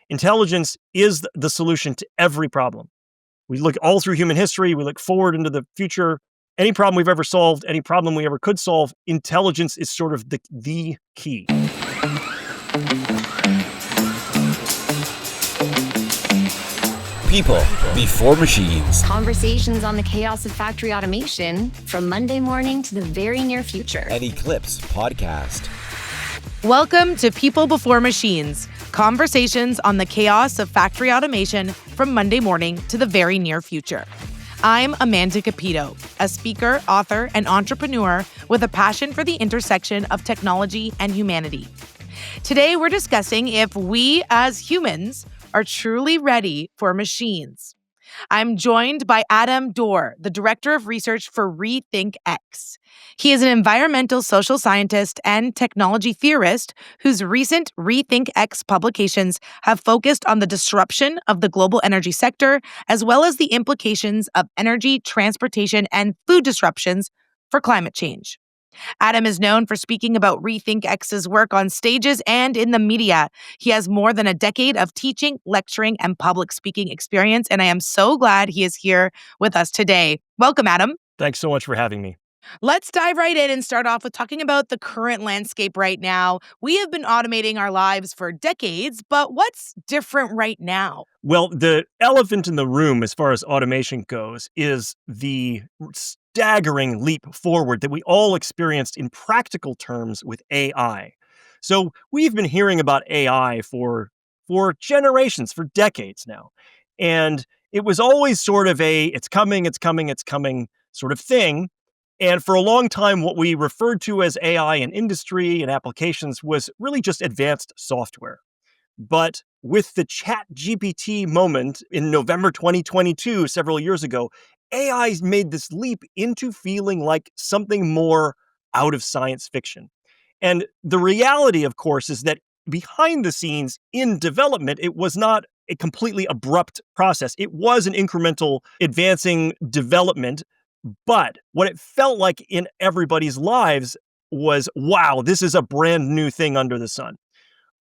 Intelligence is the solution to every problem. We look all through human history, we look forward into the future. Any problem we've ever solved, any problem we ever could solve, intelligence is sort of the key. People before machines. Conversations on the chaos of factory automation from Monday morning to the very near future. An Eclipse podcast. Welcome to People Before Machines, conversations on the chaos of factory automation from Monday morning to the very near future. I'm Amanda Cupido, a speaker, author, and entrepreneur with a passion for the intersection of technology and humanity. Today, we're discussing if we as humans are truly ready for machines. I'm joined by Adam Dorr, the Director of Research for RethinkX. He is an environmental social scientist and technology theorist whose recent RethinkX publications have focused on the disruption of the global energy sector, as well as the implications of energy, transportation, and food disruptions for climate change. Adam is known for speaking about RethinkX's work on stages and in the media. He has more than a decade of teaching, lecturing, and public speaking experience, and I am so glad he is here with us today. Welcome, Adam. Thanks so much for having me. Let's dive right in and start off with talking about the current landscape right now. We have been automating our lives for decades, but what's different right now? Well, the elephant in the room as far as automation goes is the staggering leap forward that we all experienced in practical terms with AI. So we've been hearing about AI for generations, for decades now. And it was always sort of it's coming sort of thing. And for a long time, what we referred to as AI in industry and applications was really just advanced software. But with the ChatGPT moment in November 2022, several years ago, AI made this leap into feeling like something more out of science fiction. And the reality, of course, is that behind the scenes in development, it was not a completely abrupt process. It was an incremental advancing development. But what it felt like in everybody's lives was, wow, this is a brand new thing under the sun.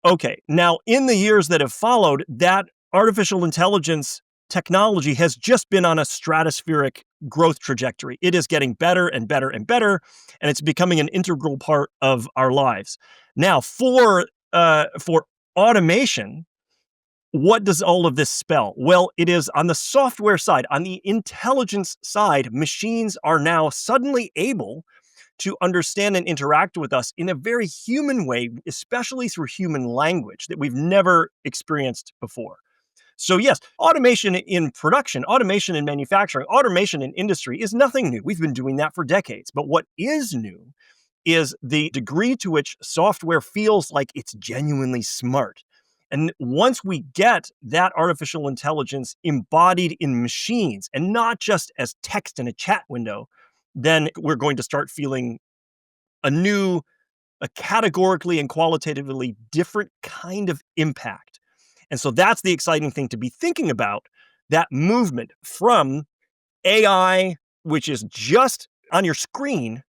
Okay, now in the years that have followed, that artificial intelligence technology has just been on a stratospheric growth trajectory. It is getting better and better and better, and it's becoming an integral part of our lives. Now, for automation, what does all of this spell? Well, it is on the software side, on the intelligence side, machines are now suddenly able to understand and interact with us in a very human way, especially through human language that we've never experienced before. So yes, automation in production, automation in manufacturing, automation in industry is nothing new. We've been doing that for decades. But what is new is the degree to which software feels like it's genuinely smart. And once we get that artificial intelligence embodied in machines and not just as text in a chat window, then we're going to start feeling a categorically and qualitatively different kind of impact. And so that's the exciting thing to be thinking about, that movement from AI, which is just on your screen,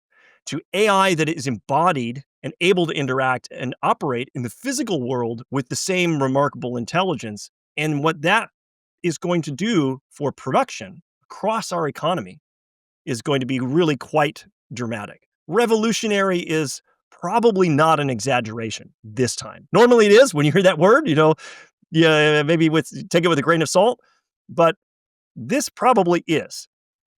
to AI that is embodied and able to interact and operate in the physical world with the same remarkable intelligence. And what that is going to do for production across our economy is going to be really quite dramatic. Revolutionary is probably not an exaggeration this time. Normally it is when you hear that word, maybe take it with a grain of salt, but this probably is.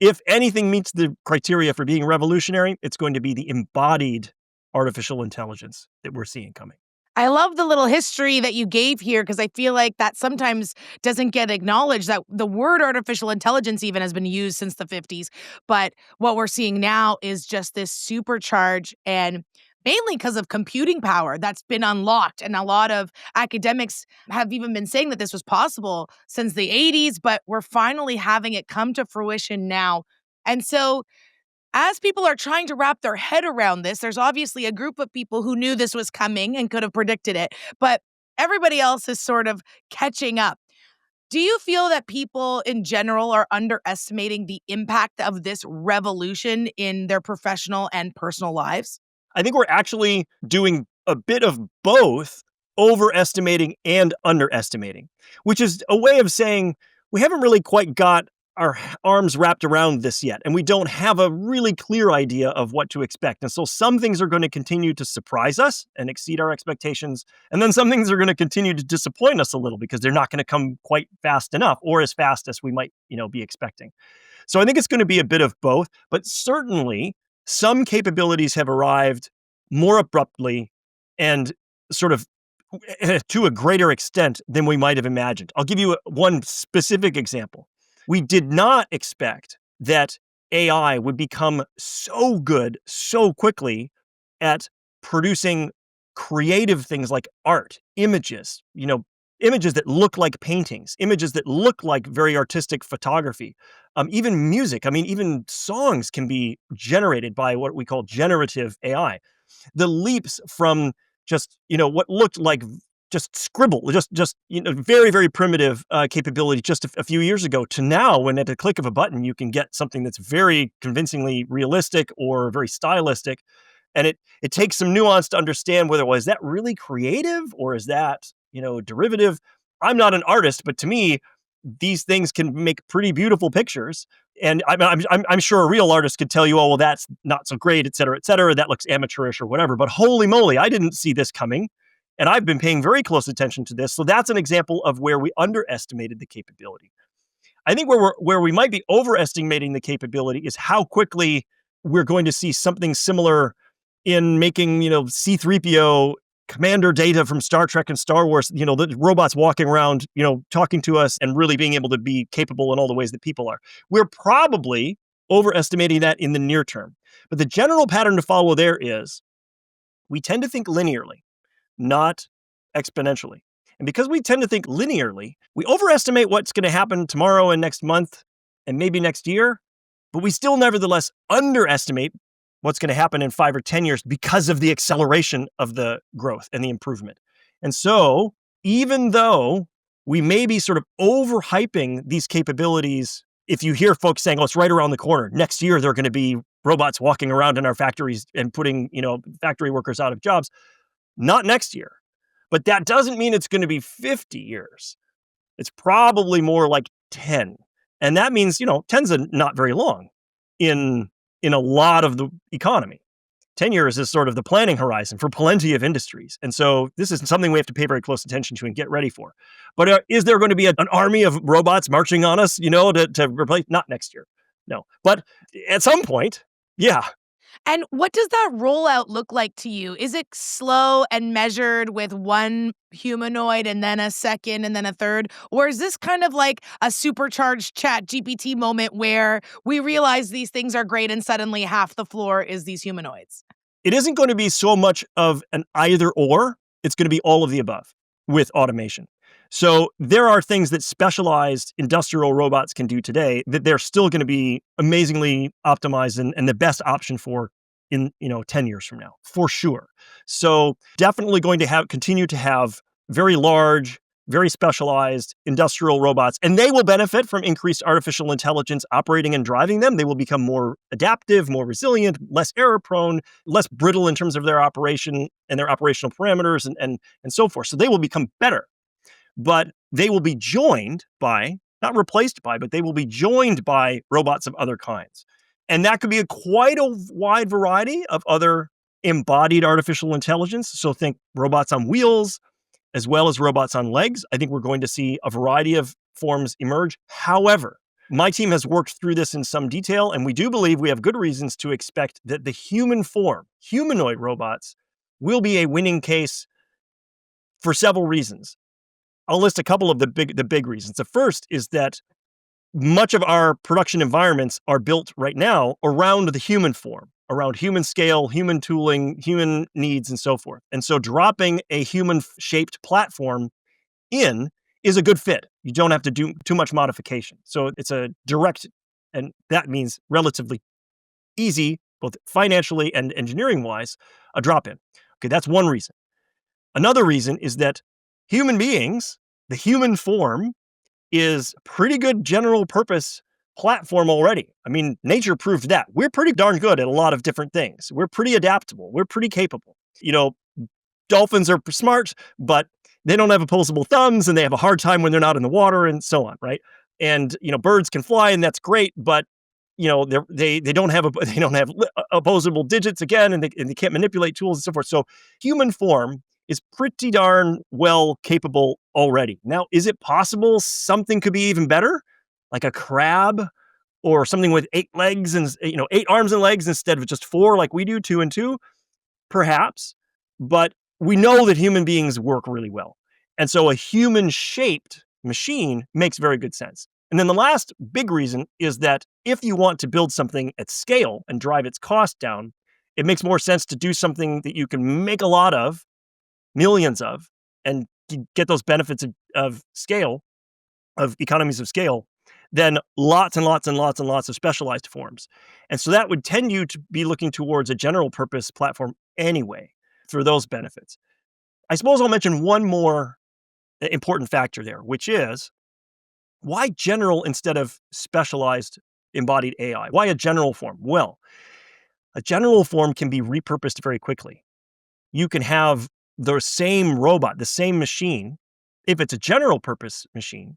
If anything meets the criteria for being revolutionary, it's going to be the embodied artificial intelligence that we're seeing coming. I love the little history that you gave here because I feel like that sometimes doesn't get acknowledged, that the word artificial intelligence even has been used since the 50s. But what we're seeing now is just this supercharge, and mainly because of computing power that's been unlocked. And a lot of academics have even been saying that this was possible since the 80s, but we're finally having it come to fruition now. And so as people are trying to wrap their head around this, there's obviously a group of people who knew this was coming and could have predicted it, but everybody else is sort of catching up. Do you feel that people in general are underestimating the impact of this revolution in their professional and personal lives? I think we're actually doing a bit of both overestimating and underestimating, which is a way of saying we haven't really quite got our arms wrapped around this yet, and we don't have a really clear idea of what to expect. And so some things are going to continue to surprise us and exceed our expectations, and then some things are going to continue to disappoint us a little because they're not going to come quite fast enough or as fast as we might, be expecting. So I think it's going to be a bit of both, but certainly some capabilities have arrived more abruptly and sort of to a greater extent than we might have imagined. I'll give you one specific example. We did not expect that AI would become so good so quickly at producing creative things like art, images, images that look like paintings, images that look like very artistic photography, even music. I mean, even songs can be generated by what we call generative AI. The leaps from just, what looked like just scribble, just very, very primitive capability just a few years ago to now, when at a click of a button, you can get something that's very convincingly realistic or very stylistic. And it takes some nuance to understand whether, is that really creative or is that, derivative? I'm not an artist, but to me, these things can make pretty beautiful pictures. And I'm sure a real artist could tell you, oh, well, that's not so great, et cetera, et cetera. That looks amateurish or whatever. But holy moly, I didn't see this coming. And I've been paying very close attention to this. So that's an example of where we underestimated the capability. I think where we might be overestimating the capability is how quickly we're going to see something similar in making, C-3PO commander data from Star Trek and Star Wars, the robots walking around, talking to us and really being able to be capable in all the ways that people are. We're probably overestimating that in the near term. But the general pattern to follow there is we tend to think linearly, not exponentially. And because we tend to think linearly, we overestimate what's going to happen tomorrow and next month and maybe next year, but we still nevertheless underestimate what's going to happen in 5 or 10 years because of the acceleration of the growth and the improvement. And so even though we may be sort of overhyping these capabilities, if you hear folks saying, oh, it's right around the corner, next year there are going to be robots walking around in our factories and putting, factory workers out of jobs. Not next year. But that doesn't mean it's going to be 50 years. It's probably more like 10. And that means, 10's not very long in a lot of the economy. 10 years is sort of the planning horizon for plenty of industries. And so this is something we have to pay very close attention to and get ready for. But is there going to be an army of robots marching on us, to replace? Not next year. No. But at some point, yeah. And what does that rollout look like to you? Is it slow and measured with one humanoid and then a second and then a third? Or is this kind of like a supercharged chat GPT moment where we realize these things are great and suddenly half the floor is these humanoids? It isn't going to be so much of an either or. It's going to be all of the above with automation. So there are things that specialized industrial robots can do today that they're still going to be amazingly optimized and the best option for in 10 years from now, for sure. So definitely going to continue to have very large, very specialized industrial robots, and they will benefit from increased artificial intelligence operating and driving them. They will become more adaptive, more resilient, less error prone, less brittle in terms of their operation and their operational parameters and so forth. So they will become better. But they will be joined by, not replaced by, but they will be joined by robots of other kinds. And that could be quite a wide variety of other embodied artificial intelligence. So think robots on wheels, as well as robots on legs. I think we're going to see a variety of forms emerge. However, my team has worked through this in some detail, and we do believe we have good reasons to expect that the human form, humanoid robots, will be a winning case for several reasons. I'll list a couple of the big reasons. The first is that much of our production environments are built right now around the human form, around human scale, human tooling, human needs, and so forth. And so dropping a human-shaped platform in is a good fit. You don't have to do too much modification. So it's a direct, and that means relatively easy, both financially and engineering-wise, a drop-in. Okay, that's one reason. Another reason is that human beings, the human form, is pretty good general purpose platform already. I mean, nature proved that. We're pretty darn good at a lot of different things. We're pretty adaptable. We're pretty capable. dolphins are smart, but they don't have opposable thumbs and they have a hard time when they're not in the water and so on, right? And birds can fly and that's great, but they don't have opposable digits again, and they can't manipulate tools and so forth. So human form is pretty darn well capable already. Now, is it possible something could be even better, like a crab or something with 8 legs and 8 arms and legs instead of just 4 like we do, 2 and 2? Perhaps, but we know that human beings work really well, and so a human-shaped machine makes very good sense. And then the last big reason is that if you want to build something at scale and drive its cost down, it makes more sense to do something that you can make a lot of, millions of, and get those benefits of scale, of economies of scale, than lots and lots and lots and lots of specialized forms. And so that would tend you to be looking towards a general purpose platform anyway for those benefits. I suppose I'll mention one more important factor there, which is why general instead of specialized embodied AI? Why a general form? Well, a general form can be repurposed very quickly. You can have the same robot, the same machine. If it's a general purpose machine,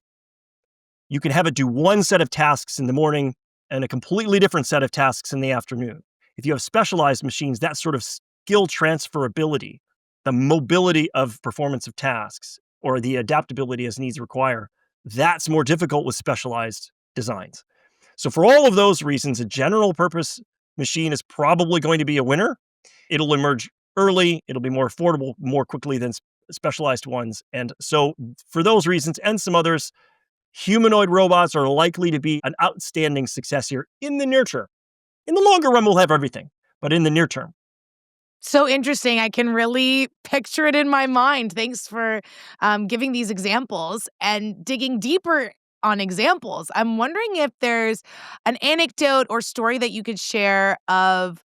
you can have it do one set of tasks in the morning and a completely different set of tasks in the afternoon. If you have specialized machines, that sort of skill transferability, the mobility of performance of tasks, or the adaptability as needs require, that's more difficult with specialized designs. So for all of those reasons, a general purpose machine is probably going to be a winner. It'll emerge early. It'll be more affordable more quickly than specialized ones. And so for those reasons and some others, humanoid robots are likely to be an outstanding success here in the near term. In the longer run, we'll have everything, but in the near term. So interesting. I can really picture it in my mind. Thanks for giving these examples and digging deeper on examples. I'm wondering if there's an anecdote or story that you could share of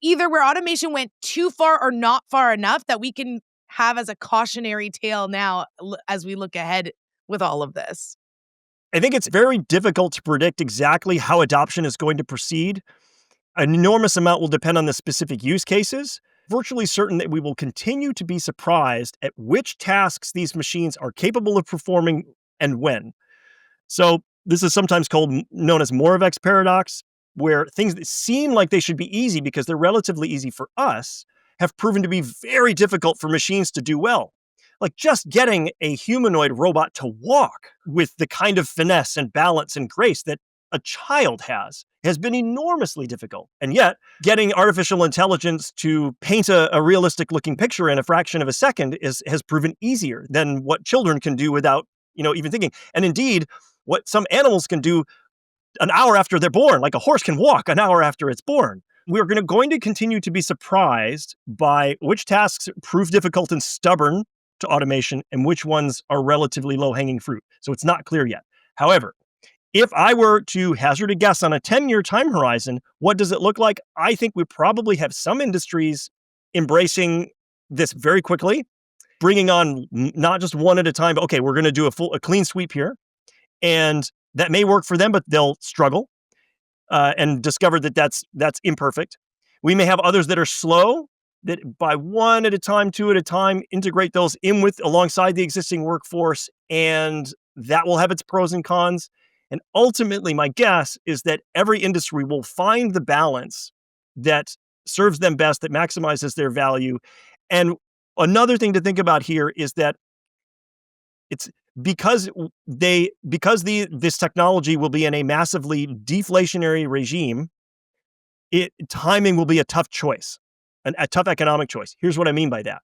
either where automation went too far or not far enough that we can have as a cautionary tale now as we look ahead with all of this. I think it's very difficult to predict exactly how adoption is going to proceed. An enormous amount will depend on the specific use cases. Virtually certain that we will continue to be surprised at which tasks these machines are capable of performing and when. So this is sometimes known as Moravec's paradox, where things that seem like they should be easy because they're relatively easy for us have proven to be very difficult for machines to do well. Like just getting a humanoid robot to walk with the kind of finesse and balance and grace that a child has been enormously difficult. And yet, getting artificial intelligence to paint a realistic looking picture in a fraction of a second has proven easier than what children can do without, even thinking. And indeed, what some animals can do an hour after they're born, like a horse can walk an hour after it's born. We're going to continue to be surprised by which tasks prove difficult and stubborn to automation and which ones are relatively low-hanging fruit. So it's not clear yet. However, if I were to hazard a guess on a 10-year time horizon, what does it look like? I think we probably have some industries embracing this very quickly, bringing on not just one at a time, but okay, we're going to do a clean sweep here. And that may work for them, but they'll struggle and discover that that's imperfect. We may have others that are slow, that by one at a time, two at a time, integrate those in alongside the existing workforce, and that will have its pros and cons. And ultimately, my guess is that every industry will find the balance that serves them best, that maximizes their value. And another thing to think about here is that it's because this technology will be in a massively deflationary regime, timing will be a tough choice, a tough economic choice. Here's what I mean by that.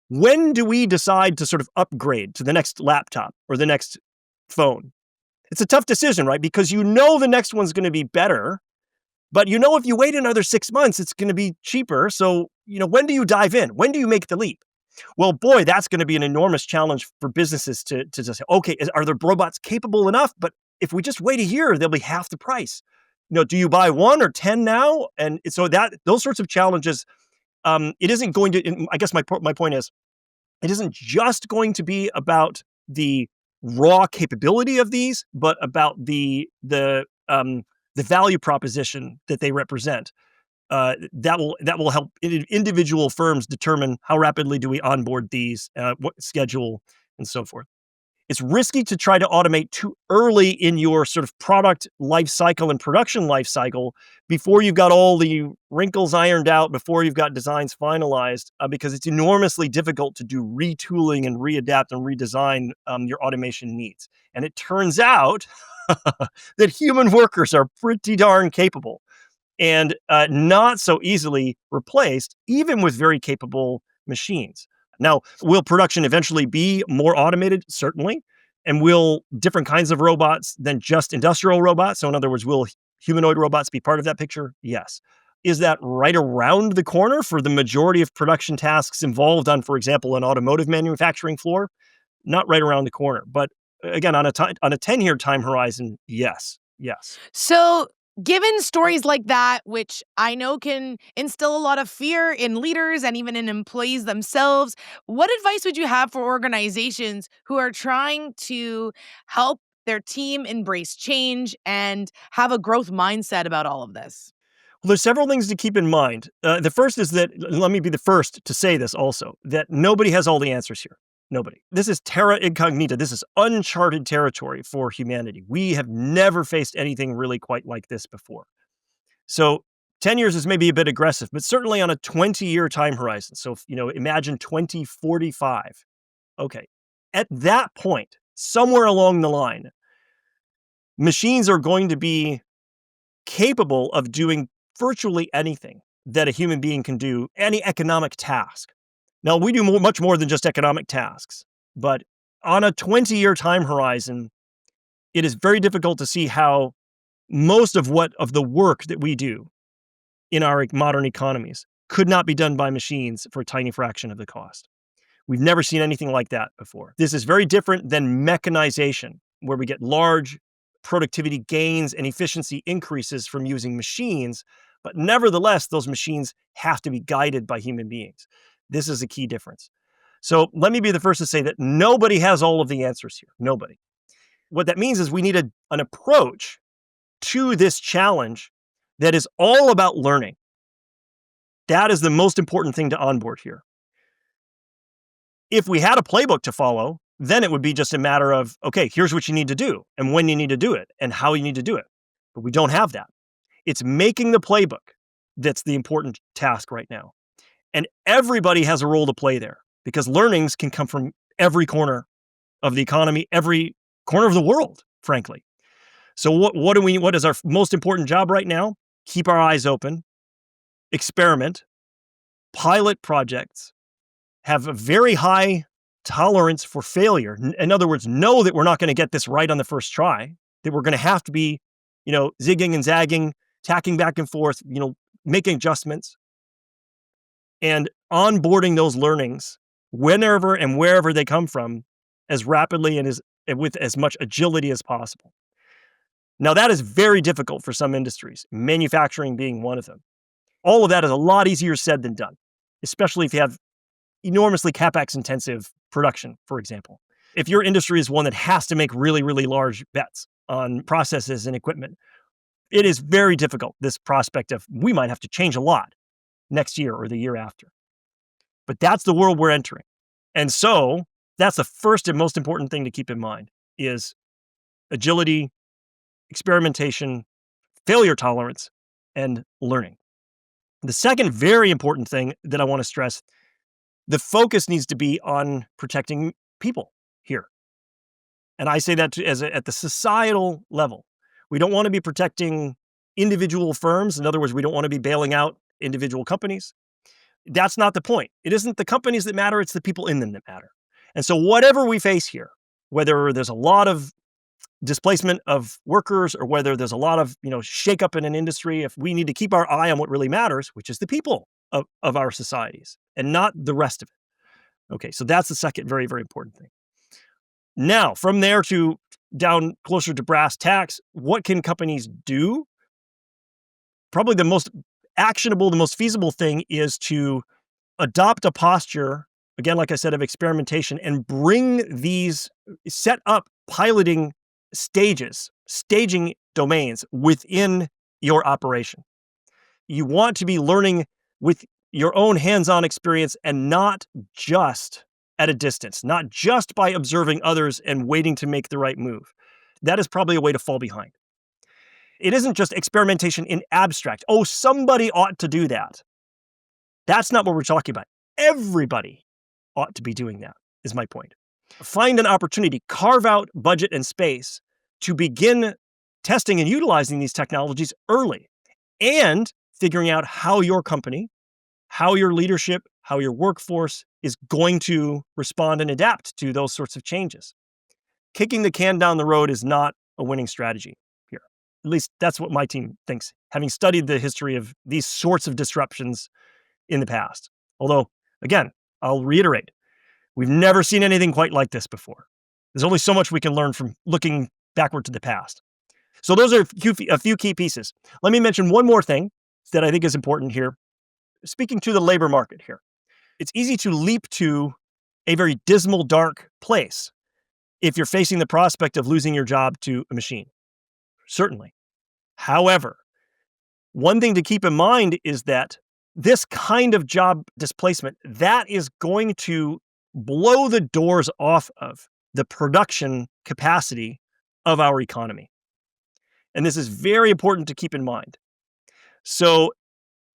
When do we decide to sort of upgrade to the next laptop or the next phone? It's a tough decision, right? Because the next one's going to be better, but if you wait another 6 months, it's going to be cheaper. So, when do you dive in? When do you make the leap? Well, boy, that's going to be an enormous challenge for businesses to just say, okay, are the robots capable enough? But if we just wait a year, they'll be half the price. Do you buy 1 or 10 now? And so those sorts of challenges, it isn't going to, I guess my point is, it isn't just going to be about the raw capability of these, but about the value proposition that they represent. that will help individual firms determine how rapidly do we onboard these, what schedule, and so forth. It's risky to try to automate too early in your sort of product life cycle and production life cycle before you've got all the wrinkles ironed out, before you've got designs finalized, because it's enormously difficult to do retooling and readapt and redesign your automation needs. And it turns out that human workers are pretty darn capable and not so easily replaced, even with very capable machines. Now, will production eventually be more automated? Certainly. And will different kinds of robots than just industrial robots? So, in other words, will humanoid robots be part of that picture? Yes. Is that right around the corner for the majority of production tasks involved on, for example, an automotive manufacturing floor? Not right around the corner. But again, on a 10-year time horizon, yes. Yes. So, given stories like that, which I know can instill a lot of fear in leaders and even in employees themselves, what advice would you have for organizations who are trying to help their team embrace change and have a growth mindset about all of this? Well, there's several things to keep in mind. The first is that, let me be the first to say this also, that nobody has all the answers here. Nobody. This is terra incognita. This is uncharted territory for humanity. We have never faced anything really quite like this before. So 10 years is maybe a bit aggressive, but certainly on a 20-year time horizon. So, imagine 2045. Okay. At that point, somewhere along the line, machines are going to be capable of doing virtually anything that a human being can do, any economic task. Now, we do much more than just economic tasks, but on a 20-year time horizon, it is very difficult to see how most of the work that we do in our modern economies could not be done by machines for a tiny fraction of the cost. We've never seen anything like that before. This is very different than mechanization, where we get large productivity gains and efficiency increases from using machines, but nevertheless, those machines have to be guided by human beings. This is a key difference. So let me be the first to say that nobody has all of the answers here. Nobody. What that means is we need an approach to this challenge that is all about learning. That is the most important thing to onboard here. If we had a playbook to follow, then it would be just a matter of, okay, here's what you need to do and when you need to do it and how you need to do it. But we don't have that. It's making the playbook that's the important task right now. And everybody has a role to play there because learnings can come from every corner of the economy, every corner of the world, frankly. So what is our most important job right now? Keep our eyes open, experiment, pilot projects, have a very high tolerance for failure. In other words, know that we're not going to get this right on the first try, that we're going to have to be, zigging and zagging, tacking back and forth, making adjustments and onboarding those learnings whenever and wherever they come from as rapidly and with as much agility as possible. Now, that is very difficult for some industries, manufacturing being one of them. All of that is a lot easier said than done, especially if you have enormously CapEx intensive production, for example. If your industry is one that has to make really, really large bets on processes and equipment, it is very difficult, this prospect of we might have to change a lot next year or the year after. But that's the world we're entering. And so that's the first and most important thing to keep in mind is agility, experimentation, failure tolerance, and learning. The second very important thing that I want to stress, the focus needs to be on protecting people here. And I say that at the societal level. We don't want to be protecting individual firms. In other words, we don't want to be bailing out individual companies. That's not the point. It isn't the companies that matter, it's the people in them that matter. And so whatever we face here, whether there's a lot of displacement of workers or whether there's a lot of, shakeup in an industry, if we need to keep our eye on what really matters, which is the people of our societies and not the rest of it. Okay, so that's the second very, very important thing. Now, from there to down closer to brass tacks, what can companies do? Probably the most actionable, the most feasible thing is to adopt a posture, again, like I said, of experimentation and set up piloting stages, staging domains within your operation. you want to be learning with your own hands-on experience and not just at a distance, not just by observing others and waiting to make the right move. That is probably a way to fall behind. It isn't just experimentation in abstract. Oh, somebody ought to do that. That's not what we're talking about. Everybody ought to be doing that, is my point. Find an opportunity, carve out budget and space to begin testing and utilizing these technologies early and figuring out how your company, how your leadership, how your workforce is going to respond and adapt to those sorts of changes. Kicking the can down the road is not a winning strategy here. At least that's what my team thinks, having studied the history of these sorts of disruptions in the past. Although, again, I'll reiterate, we've never seen anything quite like this before. There's only so much we can learn from looking backward to the past. So those are a few key pieces. Let me mention one more thing that I think is important here. Speaking to the labor market here, it's easy to leap to a very dismal, dark place if you're facing the prospect of losing your job to a machine. Certainly. However, one thing to keep in mind is that this kind of job displacement, that is going to blow the doors off of the production capacity of our economy. And this is very important to keep in mind. So,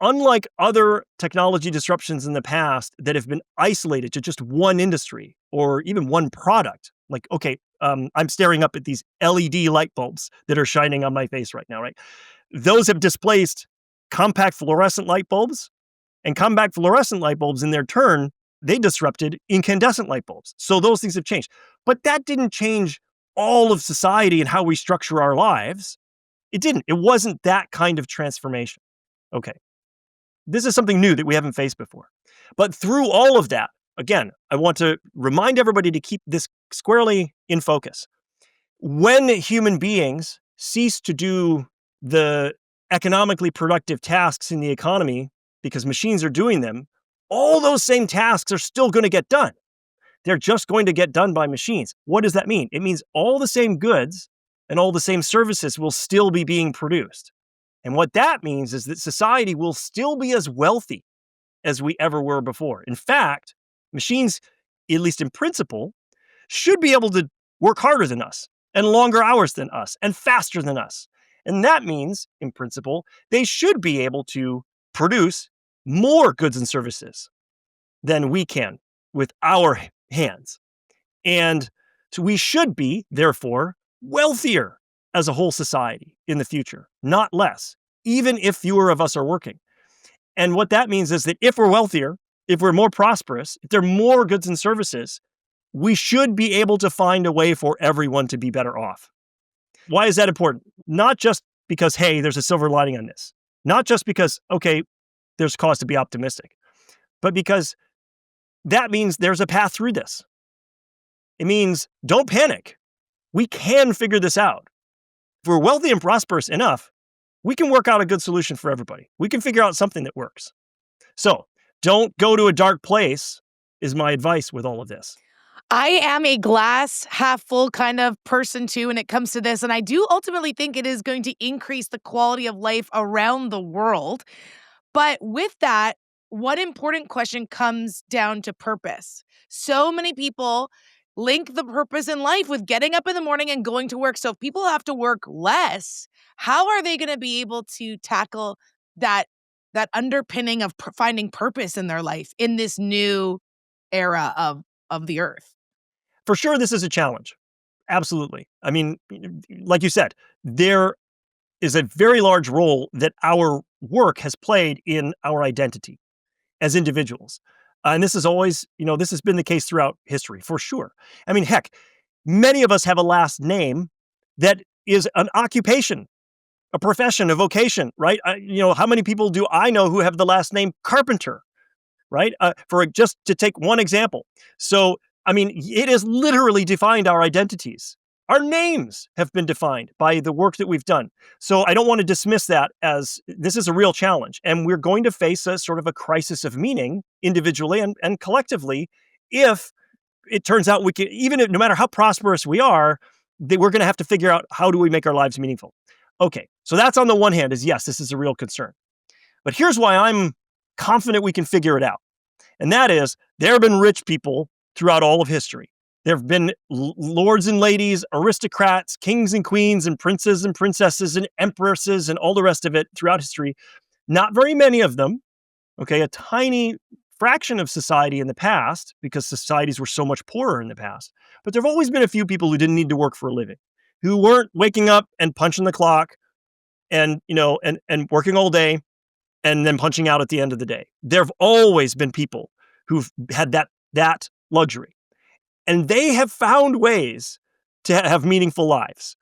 unlike other technology disruptions in the past that have been isolated to just one industry or even one product, like, okay, I'm staring up at these LED light bulbs that are shining on my face right now, right? Those have displaced compact fluorescent light bulbs, and compact fluorescent light bulbs, in their turn, they disrupted incandescent light bulbs. So those things have changed. But that didn't change all of society and how we structure our lives. It didn't. It wasn't that kind of transformation. Okay. This is something new that we haven't faced before. But through all of that, again, I want to remind everybody to keep this squarely in focus. When human beings cease to do the economically productive tasks in the economy because machines are doing them, all those same tasks are still going to get done. They're just going to get done by machines. What does that mean? It means all the same goods and all the same services will still be being produced. And what that means is that society will still be as wealthy as we ever were before. In fact, machines, at least in principle, should be able to work harder than us and longer hours than us and faster than us. And that means, in principle, they should be able to produce more goods and services than we can with our hands. And so we should be, therefore, wealthier as a whole society in the future, not less, even if fewer of us are working. And what that means is that if we're wealthier, if we're more prosperous, if there are more goods and services, we should be able to find a way for everyone to be better off. Why is that important? Not just because, hey, there's a silver lining on this. Not just because, okay, there's cause to be optimistic, but because that means there's a path through this. It means don't panic. We can figure this out. If we're wealthy and prosperous enough, we can work out a good solution for everybody. We can figure out something that works. So don't go to a dark place is my advice with all of this. I am a glass half full kind of person too when it comes to this. And I do ultimately think it is going to increase the quality of life around the world. But with that, one important question comes down to purpose. So many people link the purpose in life with getting up in the morning and going to work. So if people have to work less, how are they going to be able to tackle that underpinning of finding purpose in their life in this new era of the earth? For sure, this is a challenge. Absolutely. I mean, like you said, there is a very large role that our work has played in our identity as individuals. And this is always, this has been the case throughout history, for sure. I mean, heck, many of us have a last name that is an occupation, a profession, a vocation, right? How many people do I know who have the last name Carpenter, right? For just to take one example. So, I mean, it has literally defined our identities. Our names have been defined by the work that we've done. So I don't want to dismiss that as this is a real challenge. And we're going to face a sort of a crisis of meaning individually and collectively if it turns out we can, no matter how prosperous we are, we're going to have to figure out how do we make our lives meaningful. Okay, so that's on the one hand is yes, this is a real concern. But here's why I'm confident we can figure it out. And that is, there have been rich people throughout all of history. There have been lords and ladies, aristocrats, kings and queens, and princes and princesses and empresses and all the rest of it throughout history. Not very many of them, okay, a tiny fraction of society in the past, because societies were so much poorer in the past. But there have always been a few people who didn't need to work for a living, who weren't waking up and punching the clock and, and working all day and then punching out at the end of the day. There have always been people who've had that luxury. And they have found ways to have meaningful lives.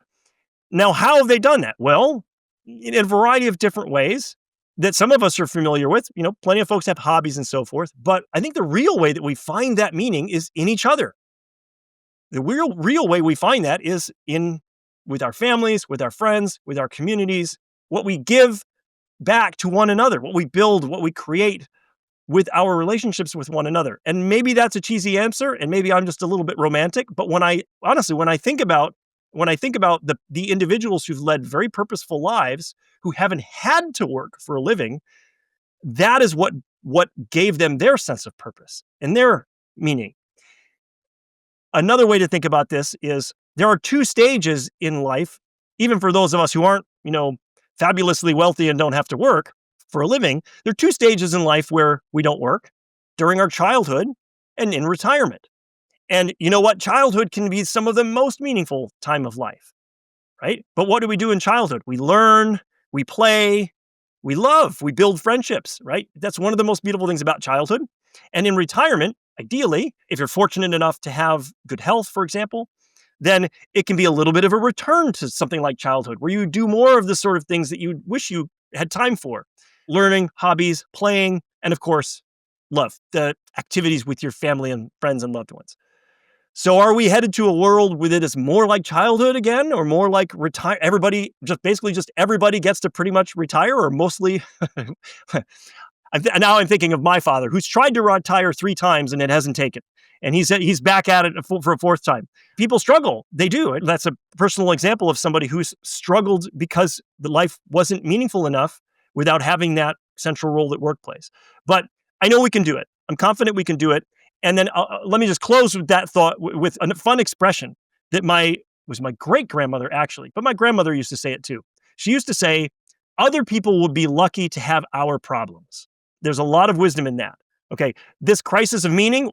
Now, how have they done that? Well, in a variety of different ways that some of us are familiar with. Plenty of folks have hobbies and so forth. But I think the real way that we find that meaning is in each other. The real way we find that is with our families, with our friends, with our communities, what we give back to one another, what we build, what we create with our relationships with one another. And maybe that's a cheesy answer, and maybe I'm just a little bit romantic, but when I think about the individuals who've led very purposeful lives, who haven't had to work for a living, that is what gave them their sense of purpose and their meaning. Another way to think about this is there are two stages in life, even for those of us who aren't, fabulously wealthy and don't have to work for a living. There are two stages in life where we don't work: during our childhood and in retirement. And you know what? Childhood can be some of the most meaningful time of life, right? But what do we do in childhood? We learn, we play, we love, we build friendships, right? That's one of the most beautiful things about childhood. And in retirement, ideally, if you're fortunate enough to have good health, for example, then it can be a little bit of a return to something like childhood, where you do more of the sort of things that you wish you had time for: learning, hobbies, playing, and of course, love, the activities with your family and friends and loved ones. So are we headed to a world where it is more like childhood again, or more like retire? Everybody everybody gets to pretty much retire, or mostly? Now I'm thinking of my father, who's tried to retire 3 times and it hasn't taken. And he's back at it for a 4th time. People struggle. They do. That's a personal example of somebody who's struggled because the life wasn't meaningful enough without having that central role at workplace. But I know we can do it. I'm confident we can do it. And then let me just close with that thought with a fun expression that was my great-grandmother, actually, but my grandmother used to say it too. She used to say, other people would be lucky to have our problems. There's a lot of wisdom in that. Okay, this crisis of meaning,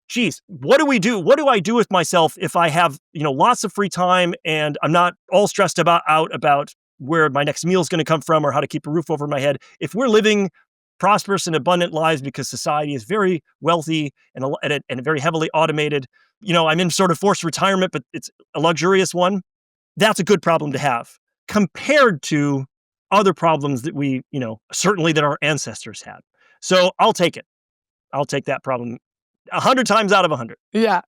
geez, what do we do? What do I do with myself if I have, lots of free time and I'm not all stressed out about where my next meal is going to come from or how to keep a roof over my head? If we're living prosperous and abundant lives because society is very wealthy and very heavily automated, I'm in sort of forced retirement, but it's a luxurious one. That's a good problem to have compared to other problems that we, certainly that our ancestors had. So I'll take it. I'll take that problem 100 times out of 100. Yeah.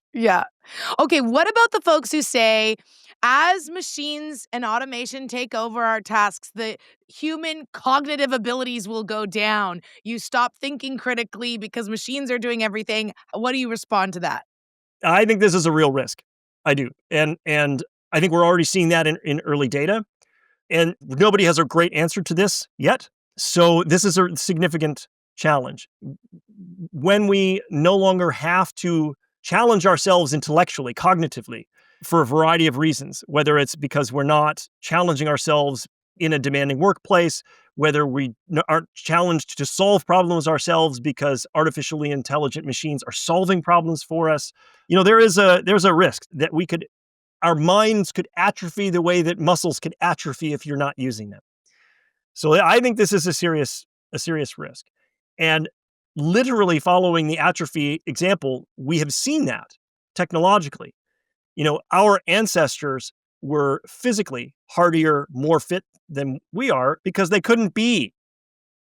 Okay, what about the folks who say, as machines and automation take over our tasks, the human cognitive abilities will go down? You stop thinking critically because machines are doing everything. What do you respond to that? I think this is a real risk. I do. And I think we're already seeing that in early data. And nobody has a great answer to this yet. So this is a significant challenge. When we no longer have to challenge ourselves intellectually, cognitively, for a variety of reasons, whether it's because we're not challenging ourselves in a demanding workplace, whether we aren't challenged to solve problems ourselves because artificially intelligent machines are solving problems for us. There's a risk that our minds could atrophy the way that muscles could atrophy if you're not using them. So I think this is a serious risk. And literally following the atrophy example, we have seen that technologically. Our ancestors were physically hardier, more fit than we are because they couldn't be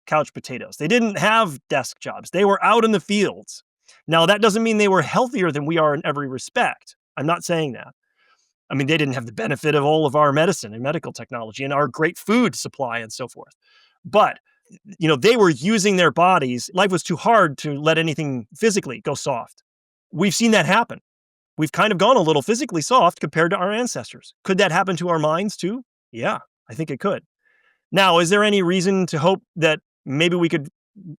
couch potatoes. They didn't have desk jobs. They were out in the fields. Now, that doesn't mean they were healthier than we are in every respect. I'm not saying that. I mean, they didn't have the benefit of all of our medicine and medical technology and our great food supply and so forth. But they were using their bodies. Life was too hard to let anything physically go soft. We've seen that happen. We've kind of gone a little physically soft compared to our ancestors. Could that happen to our minds too? Yeah, I think it could. Now, is there any reason to hope that Maybe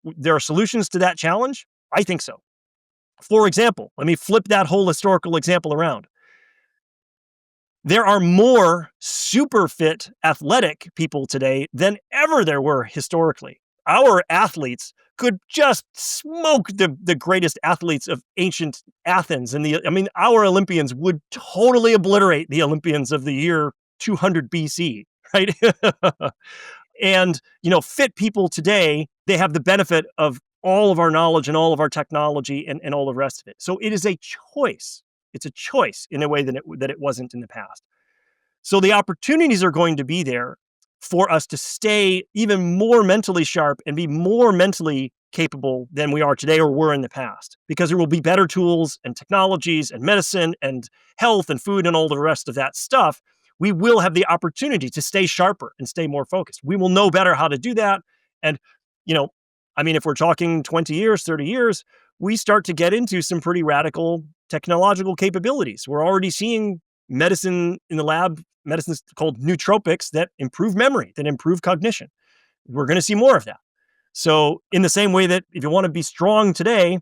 there are solutions to that challenge. I think so. For example, let me flip that whole historical example around. There are more super fit athletic people today than ever there were historically. Our athletes could just smoke the greatest athletes of ancient Athens. Our Olympians would totally obliterate the Olympians of the year 200 BC, right? And, fit people today, they have the benefit of all of our knowledge and all of our technology and all the rest of it. So it is a choice. It's a choice in a way that it wasn't in the past. So the opportunities are going to be there for us to stay even more mentally sharp and be more mentally capable than we are today or were in the past, because there will be better tools and technologies and medicine and health and food and all the rest of that stuff. We will have the opportunity to stay sharper and stay more focused. We will know better how to do that. And, if we're talking 20 years, 30 years, we start to get into some pretty radical technological capabilities. We're already seeing medicine in the lab, medicines called nootropics that improve memory, that improve cognition. We're going to see more of that. So in the same way that if you want to be strong today,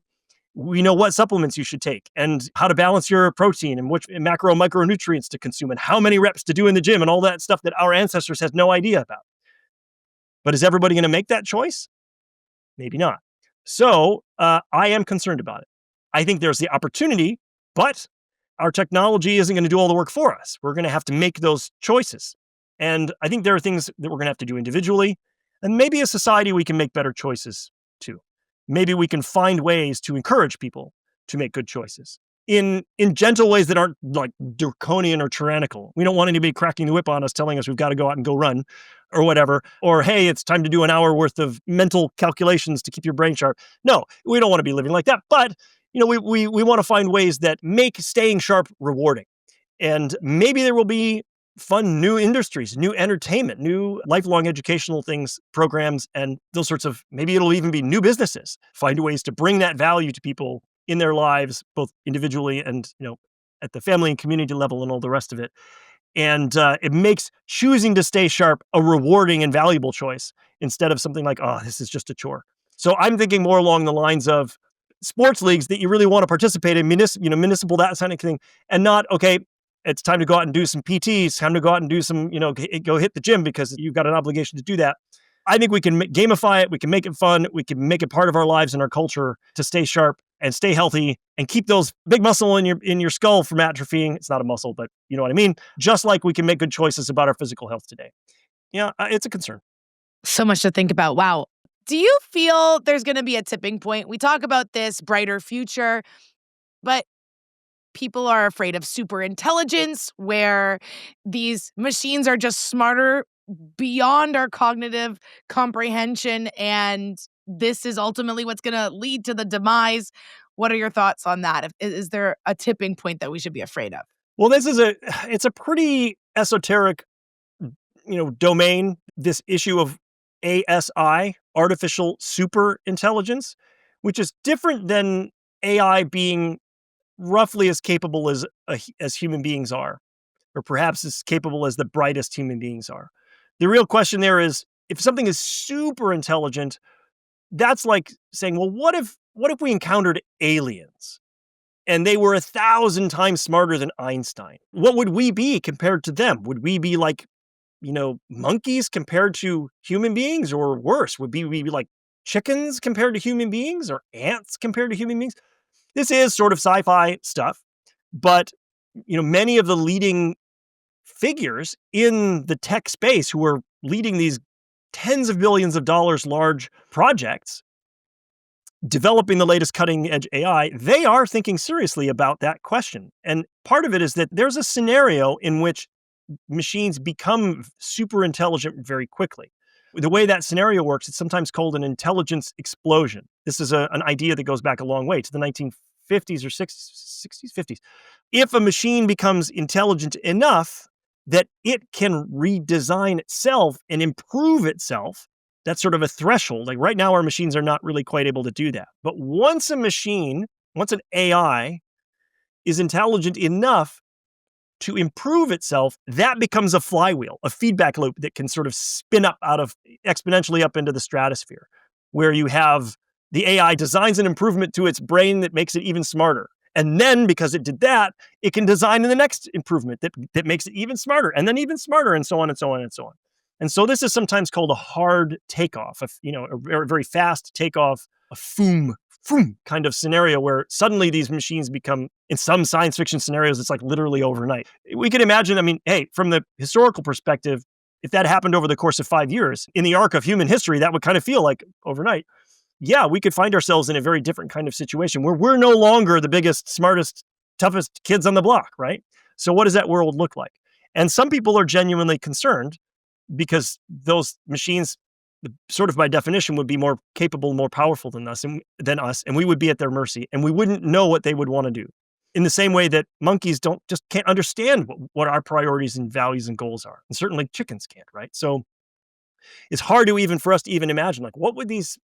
we know what supplements you should take and how to balance your protein and which macro and micronutrients to consume and how many reps to do in the gym and all that stuff that our ancestors had no idea about. But is everybody going to make that choice? Maybe not. So I am concerned about it. I think there's the opportunity, but our technology isn't going to do all the work for us. We're going to have to make those choices. And I think there are things that we're going to have to do individually. And maybe as society, we can make better choices too. Maybe we can find ways to encourage people to make good choices in gentle ways that aren't like draconian or tyrannical. We don't want anybody cracking the whip on us, telling us we've got to go out and go run or whatever. Or, hey, it's time to do an hour worth of mental calculations to keep your brain sharp. No, we don't want to be living like that. But, we want to find ways that make staying sharp rewarding. And maybe there will be fun new industries, new entertainment, new lifelong educational things, programs, and those sorts of, maybe it'll even be new businesses. Find ways to bring that value to people in their lives, both individually and, at the family and community level and all the rest of it. And it makes choosing to stay sharp a rewarding and valuable choice instead of something like, oh, this is just a chore. So I'm thinking more along the lines of sports leagues that you really want to participate in, municipal, that kind of thing, and not, okay, it's time to go out and do some PT. It's time to go out and do some, go hit the gym because you've got an obligation to do that. I think we can gamify it. We can make it fun. We can make it part of our lives and our culture to stay sharp and stay healthy and keep those big muscle in your skull from atrophying. It's not a muscle, but you know what I mean? Just like we can make good choices about our physical health today. Yeah, it's a concern. So much to think about. Wow. Do you feel there's going to be a tipping point? We talk about this brighter future, but people are afraid of super intelligence, where these machines are just smarter beyond our cognitive comprehension, and this is ultimately what's going to lead to the demise. What are your thoughts on that? Is there a tipping point that we should be afraid of? Well, it's a pretty esoteric, domain, this issue of ASI, artificial super intelligence, which is different than AI being roughly as capable as human beings are, or perhaps as capable as the brightest human beings are. The real question there is, if something is super intelligent, that's like saying, well, what if we encountered aliens and they were 1,000 times smarter than Einstein? What would we be compared to them? Would we be like, monkeys compared to human beings, or worse? Would we be like chickens compared to human beings, or ants compared to human beings? This is sort of sci-fi stuff, but many of the leading figures in the tech space who are leading these tens of billions of dollars large projects, developing the latest cutting edge AI, they are thinking seriously about that question. And part of it is that there's a scenario in which machines become super intelligent very quickly. The way that scenario works, it's sometimes called an intelligence explosion. This is an idea that goes back a long way to the 1950s or 60s, 50s. If a machine becomes intelligent enough that it can redesign itself and improve itself, that's sort of a threshold. Like right now, our machines are not really quite able to do that. But once an AI is intelligent enough to improve itself, that becomes a flywheel, a feedback loop that can sort of spin up exponentially up into the stratosphere, where you have the AI designs an improvement to its brain that makes it even smarter. And then because it did that, it can design the next improvement that makes it even smarter, and then even smarter, and so on and so on and so on. And so this is sometimes called a hard takeoff, a very fast takeoff, a foom kind of scenario where suddenly these machines become, in some science fiction scenarios, it's like literally overnight. We could imagine, hey, from the historical perspective, if that happened over the course of 5 years, in the arc of human history, that would kind of feel like overnight. Yeah, we could find ourselves in a very different kind of situation where we're no longer the biggest, smartest, toughest kids on the block, right? So what does that world look like? And some people are genuinely concerned because those machines, sort of by definition, would be more capable, more powerful than us, and we would be at their mercy, and we wouldn't know what they would want to do. In the same way that monkeys can't understand what our priorities and values and goals are, and certainly chickens can't, right? So it's hard for us to even imagine, like, what would these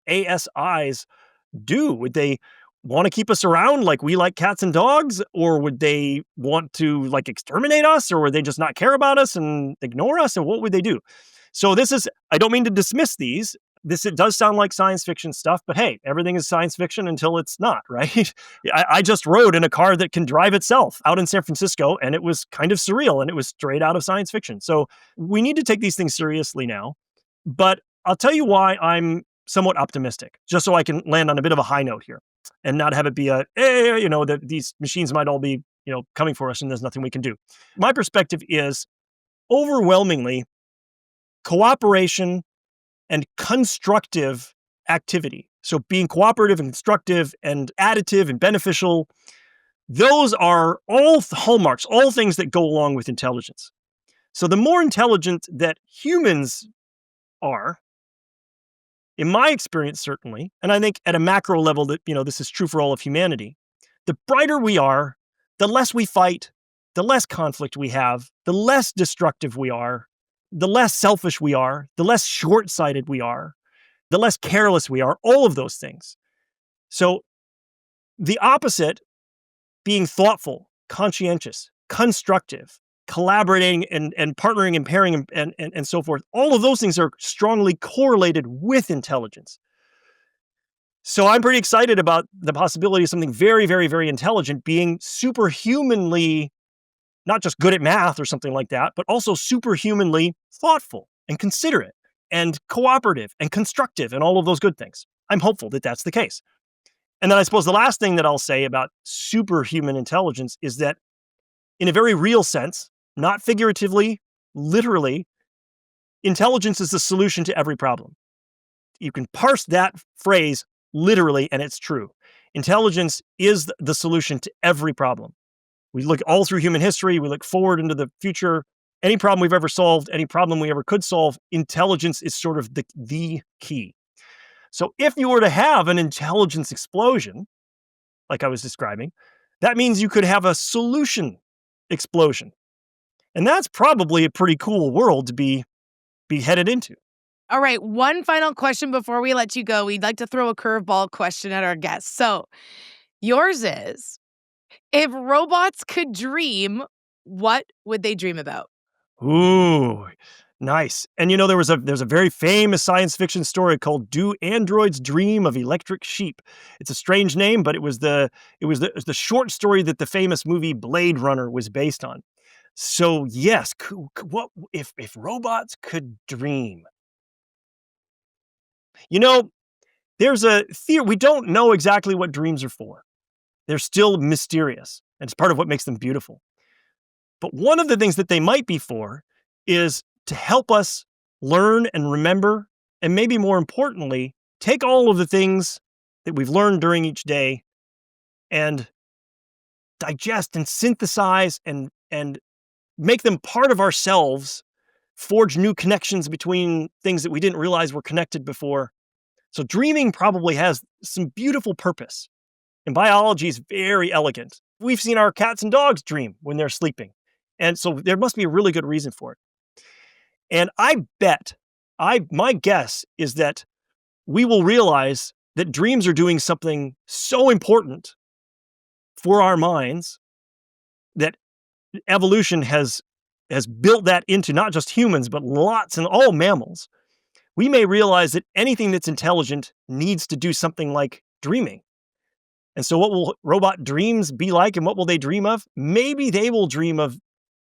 ASIs do? Would they want to keep us around like we like cats and dogs, or would they want to like exterminate us, or would they just not care about us and ignore us? And what would they do? So I don't mean to dismiss these. It does sound like science fiction stuff, but hey, everything is science fiction until it's not, right? I just rode in a car that can drive itself out in San Francisco, and it was kind of surreal, and it was straight out of science fiction. So we need to take these things seriously now. But I'll tell you why I'm somewhat optimistic, just so I can land on a bit of a high note here and not have it be that these machines might all be, coming for us and there's nothing we can do. My perspective is overwhelmingly cooperation and constructive activity. So being cooperative and constructive and additive and beneficial, those are all hallmarks, all things that go along with intelligence. So the more intelligent that humans are, in my experience, certainly, and I think at a macro level that, this is true for all of humanity, the brighter we are, the less we fight, the less conflict we have, the less destructive we are, the less selfish we are, the less short-sighted we are, the less careless we are, all of those things. So the opposite, being thoughtful, conscientious, constructive, collaborating and partnering and pairing and so forth, all of those things are strongly correlated with intelligence. So I'm pretty excited about the possibility of something very, very, very intelligent being superhumanly, not just good at math or something like that, but also superhumanly thoughtful and considerate and cooperative and constructive and all of those good things. I'm hopeful that that's the case. And then I suppose the last thing that I'll say about superhuman intelligence is that in a very real sense, not figuratively, literally, intelligence is the solution to every problem. You can parse that phrase literally, and it's true. Intelligence is the solution to every problem. We look all through human history, we look forward into the future. Any problem we've ever solved, any problem we ever could solve, intelligence is sort of the key. So if you were to have an intelligence explosion, like I was describing, that means you could have a solution explosion. And that's probably a pretty cool world to be headed into. All right, one final question before we let you go. We'd like to throw a curveball question at our guests. So yours is, if robots could dream, what would they dream about? Ooh, nice. And there's a very famous science fiction story called "Do Androids Dream of Electric Sheep?" It's a strange name, but it was the short story that the famous movie Blade Runner was based on. So yes, what if robots could dream? There's a theory. We don't know exactly what dreams are for. They're still mysterious, and it's part of what makes them beautiful. But one of the things that they might be for is to help us learn and remember, and maybe more importantly, take all of the things that we've learned during each day and digest and synthesize and make them part of ourselves, forge new connections between things that we didn't realize were connected before. So dreaming probably has some beautiful purpose. And biology is very elegant. We've seen our cats and dogs dream when they're sleeping. And so there must be a really good reason for it. And my guess is that we will realize that dreams are doing something so important for our minds that evolution has built that into not just humans, but lots and all mammals, we may realize that anything that's intelligent needs to do something like dreaming. And so what will robot dreams be like, and what will they dream of? Maybe they will dream of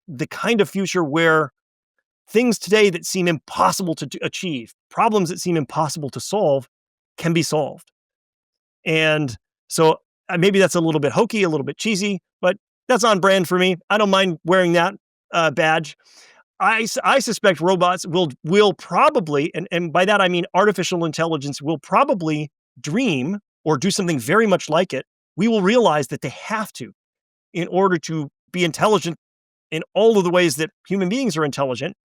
the kind of future where things today that seem impossible to achieve, problems that seem impossible to solve, can be solved. And so maybe that's a little bit hokey, a little bit cheesy, but that's on brand for me. I don't mind wearing that badge. I suspect robots will probably, and by that I mean artificial intelligence will probably dream or do something very much like it. We will realize that they have to in order to be intelligent in all of the ways that human beings are intelligent.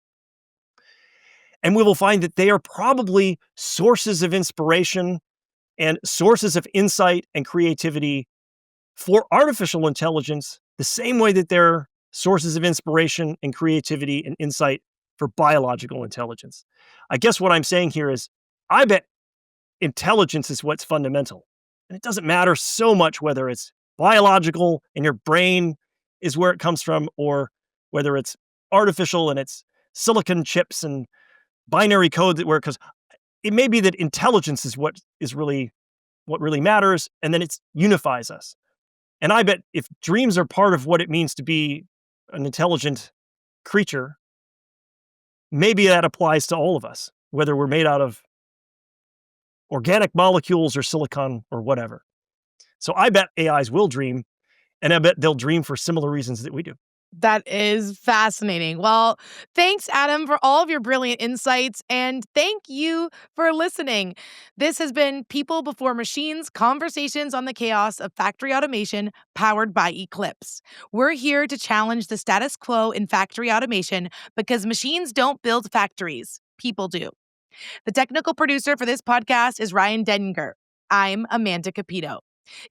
And we will find that they are probably sources of inspiration and sources of insight and creativity for artificial intelligence, the same way that they're sources of inspiration and creativity and insight for biological intelligence. I guess what I'm saying here is, I bet intelligence is what's fundamental. And it doesn't matter so much whether it's biological and your brain is where it comes from, or whether it's artificial and it's silicon chips and binary code because it may be that intelligence is what really matters, and then it unifies us. And I bet if dreams are part of what it means to be an intelligent creature, maybe that applies to all of us, whether we're made out of organic molecules or silicon or whatever. So I bet AIs will dream, and I bet they'll dream for similar reasons that we do. That is fascinating. Well, thanks, Adam, for all of your brilliant insights, and thank you for listening. This has been People Before Machines, Conversations on the Chaos of Factory Automation, powered by Eclipse. We're here to challenge the status quo in factory automation because machines don't build factories. People do. The technical producer for this podcast is Ryan Denninger. I'm Amanda Cupido.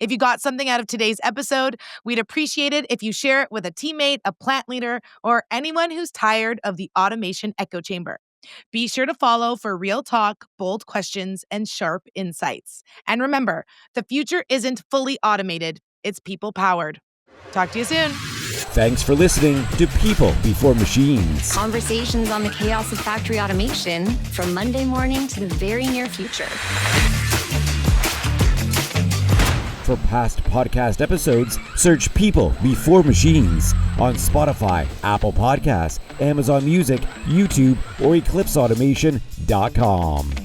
If you got something out of today's episode, we'd appreciate it if you share it with a teammate, a plant leader, or anyone who's tired of the automation echo chamber. Be sure to follow for real talk, bold questions, and sharp insights. And remember, the future isn't fully automated, it's people-powered. Talk to you soon. Thanks for listening to People Before Machines. Conversations on the chaos of factory automation from Monday morning to the very near future. For past podcast episodes, search People Before Machines on Spotify, Apple Podcasts, Amazon Music, YouTube, or EclipseAutomation.com.